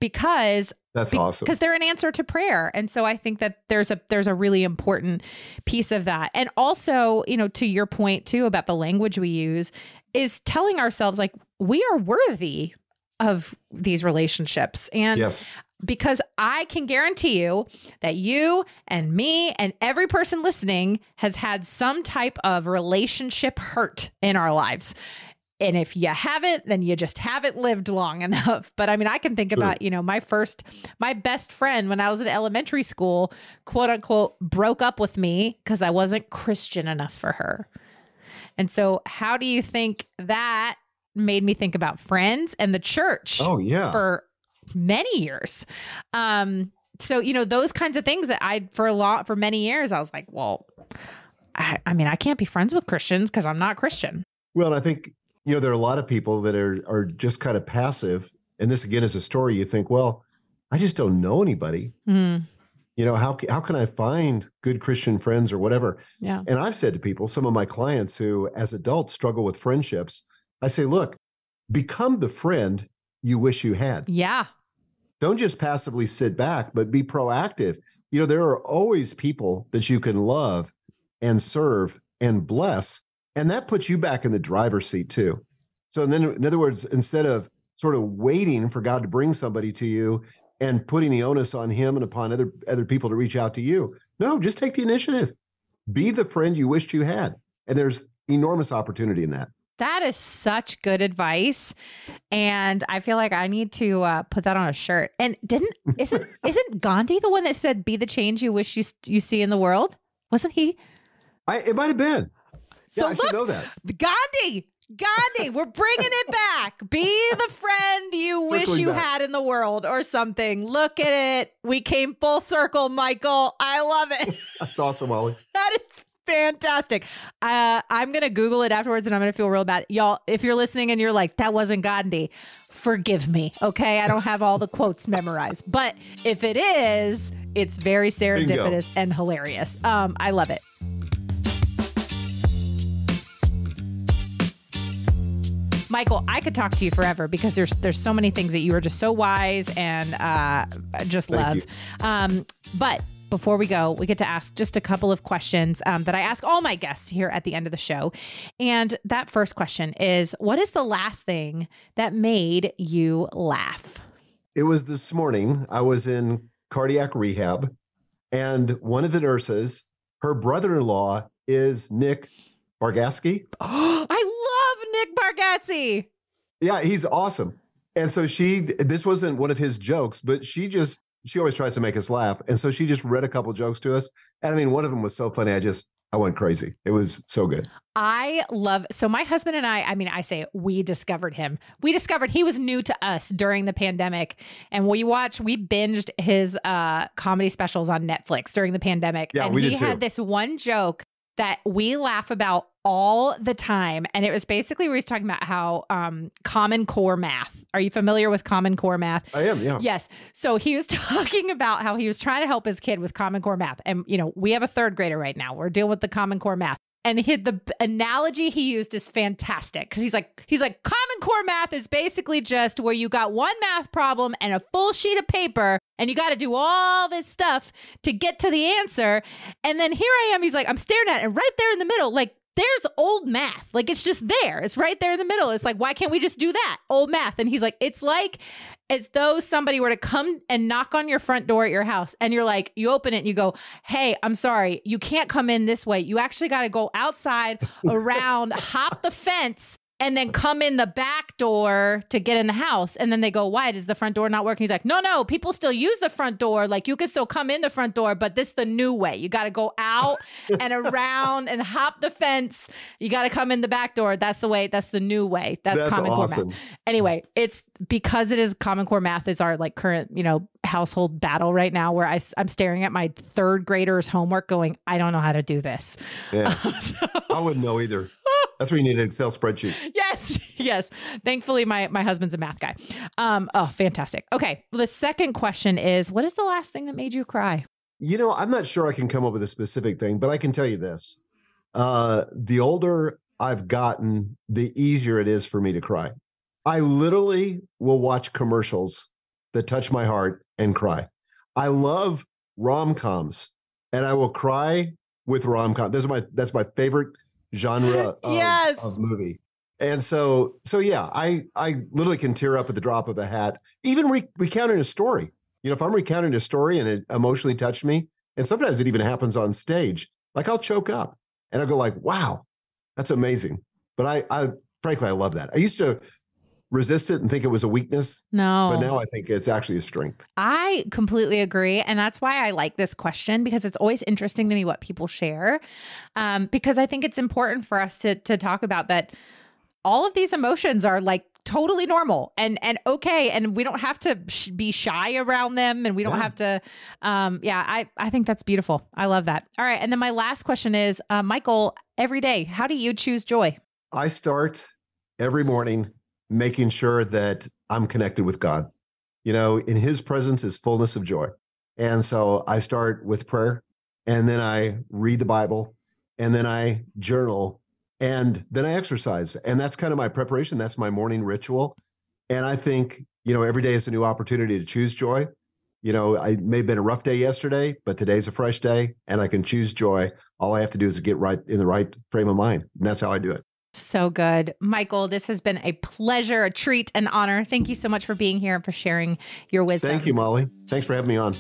Because that's awesome. Because they're an answer to prayer. And so I think that there's a really important piece of that. And also, to your point too, about the language we use, is telling ourselves we are worthy of these relationships. And yes. Because I can guarantee you that you and me and every person listening has had some type of relationship hurt in our lives. And if you haven't, then you just haven't lived long enough. But I mean, I can think about, my best friend when I was in elementary school, quote unquote, broke up with me because I wasn't Christian enough for her. And so how do you think that made me think about friends and the church? Oh, yeah. For many years. So, those kinds of things that for many years, I was like, well, I can't be friends with Christians because I'm not Christian. Well, and I think, there are a lot of people that are just kind of passive. And this, again, is a story you think, well, I just don't know anybody. Mm. How can I find good Christian friends or whatever? Yeah. And I've said to people, some of my clients who as adults struggle with friendships, I say, look, become the friend you wish you had. Yeah. Don't just passively sit back, but be proactive. There are always people that you can love and serve and bless. And that puts you back in the driver's seat too. So then, in other words, instead of sort of waiting for God to bring somebody to you and putting the onus on him and upon other people to reach out to you, no, just take the initiative. Be the friend you wished you had. And there's enormous opportunity in that. That is such good advice. And I feel like I need to put that on a shirt. And isn't Gandhi the one that said, be the change you wish you see in the world? Wasn't he? It might have been. So I should know that. Gandhi, we're bringing it back. Be the friend you wish you had in the world or something. Look at it. We came full circle, Michael. I love it. That's awesome, Molly. That is fantastic. I'm going to Google it afterwards and I'm going to feel real bad. Y'all, if you're listening and you're like, that wasn't Gandhi, forgive me. Okay. I don't have all the quotes memorized, but if it is, it's very serendipitous and hilarious. I love it. Michael, I could talk to you forever because there's so many things that you are just so wise and just love. But before we go, we get to ask just a couple of questions that I ask all my guests here at the end of the show. And that first question is, what is the last thing that made you laugh? It was this morning. I was in cardiac rehab, and one of the nurses, her brother-in-law is Nick Bargatze. Oh, I love Nick Bargatze. Yeah, he's awesome. And so this wasn't one of his jokes, but she always tries to make us laugh. And so she just read a couple jokes to us. And I mean, one of them was so funny. I went crazy. It was so good. So my husband and we discovered him. We discovered he was new to us during the pandemic. And we binged his comedy specials on Netflix during the pandemic. Yeah, and we did he too. had this one joke that we laugh about all the time. And it was basically where he's talking about how Common Core math. Are you familiar with Common Core math? I am, yeah. Yes. So he was talking about how he was trying to help his kid with Common Core math. And, we have a third grader right now. We're dealing with the Common Core math. And the analogy he used is fantastic because he's like, Common Core math is basically just where you got one math problem and a full sheet of paper and you got to do all this stuff to get to the answer. And then here I am. He's like, I'm staring at it. And right there in the middle, like, there's old math. Like, it's just there. It's right there in the middle. It's like, why can't we just do that? Old math. And he's like, it's like as though somebody were to come and knock on your front door at your house and you're like, you open it and you go, hey, I'm sorry, you can't come in this way. You actually got to go outside around, hop the fence, and then come in the back door to get in the house. And then they go, why? Does the front door not work? And he's like, no, people still use the front door. Like, you can still come in the front door, but this is the new way. You got to go out and around and hop the fence. You got to come in the back door. That's the way. That's the new way. That's Common awesome. Core math. Anyway, it's because it is Common Core math is our like current, household battle right now where I'm staring at my third grader's homework going, I don't know how to do this. Yeah. I wouldn't know either. That's where you need an Excel spreadsheet. Yes. Thankfully, my husband's a math guy. Oh, fantastic. Okay. Well, the second question is, what is the last thing that made you cry? I'm not sure I can come up with a specific thing, but I can tell you this. The older I've gotten, the easier it is for me to cry. I literally will watch commercials that touch my heart and cry. I love rom-coms, and I will cry with rom-com. That's my favorite genre of movie. And so yeah, I literally can tear up at the drop of a hat, even recounting a story. If I'm recounting a story and it emotionally touched me, and sometimes it even happens on stage, like I'll choke up and I'll go like, wow, that's amazing. But I frankly, I love that. I used to resist it and think it was a weakness. No. But now I think it's actually a strength. I completely agree. And that's why I like this question, because it's always interesting to me what people share. Because I think it's important for us to talk about that all of these emotions are like totally normal and okay. And we don't have to be shy around them. And we don't have to, I think that's beautiful. I love that. All right. And then my last question is, Michael, every day, how do you choose joy? I start every morning making sure that I'm connected with God. In his presence is fullness of joy. And so I start with prayer, and then I read the Bible, and then I journal, and then I exercise. And that's kind of my preparation. That's my morning ritual. And I think, every day is a new opportunity to choose joy. I may have been a rough day yesterday, but today's a fresh day and I can choose joy. All I have to do is get right in the right frame of mind. And that's how I do it. So good. Michael, this has been a pleasure, a treat, an honor. Thank you so much for being here and for sharing your wisdom. Thank you, Molly. Thanks for having me on.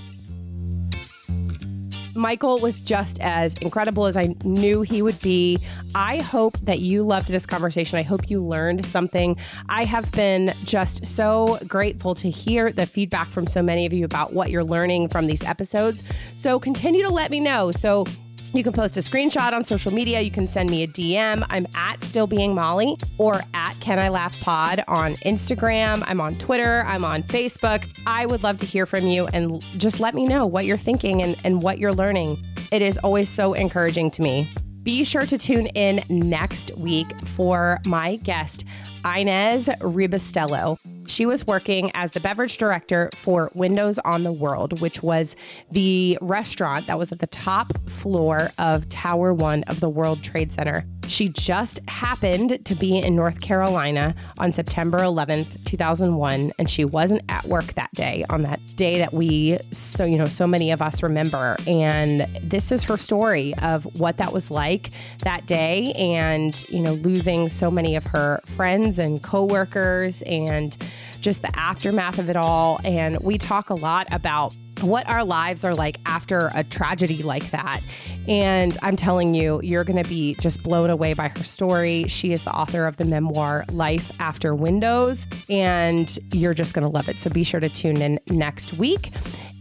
Michael was just as incredible as I knew he would be. I hope that you loved this conversation. I hope you learned something. I have been just so grateful to hear the feedback from so many of you about what you're learning from these episodes. So continue to let me know. So you can post a screenshot on social media. You can send me a DM. I'm at Still Being Molly or at Can I Laugh Pod on Instagram. I'm on Twitter. I'm on Facebook. I would love to hear from you and just let me know what you're thinking and what you're learning. It is always so encouraging to me. Be sure to tune in next week for my guest, Inez Ribostello. She was working as the beverage director for Windows on the World, which was the restaurant that was at the top floor of Tower 1 of the World Trade Center. She just happened to be in North Carolina on September 11th, 2001, and she wasn't at work that day, on that day that we, so many of us remember. And this is her story of what that was like that day and, losing so many of her friends and coworkers and just the aftermath of it all. And we talk a lot about what our lives are like after a tragedy like that. And I'm telling you, you're going to be just blown away by her story. She is the author of the memoir, Life After Windows, and you're just going to love it. So be sure to tune in next week.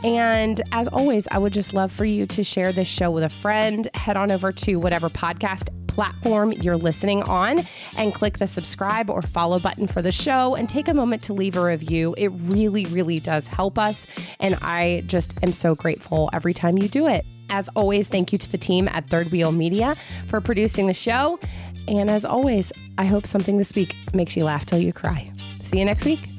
And as always, I would just love for you to share this show with a friend. Head on over to whatever podcast platform you're listening on and click the subscribe or follow button for the show and take a moment to leave a review. It really, really does help us. And I just am so grateful every time you do it. As always, thank you to the team at Third Wheel Media for producing the show. And as always, I hope something this week makes you laugh till you cry. See you next week.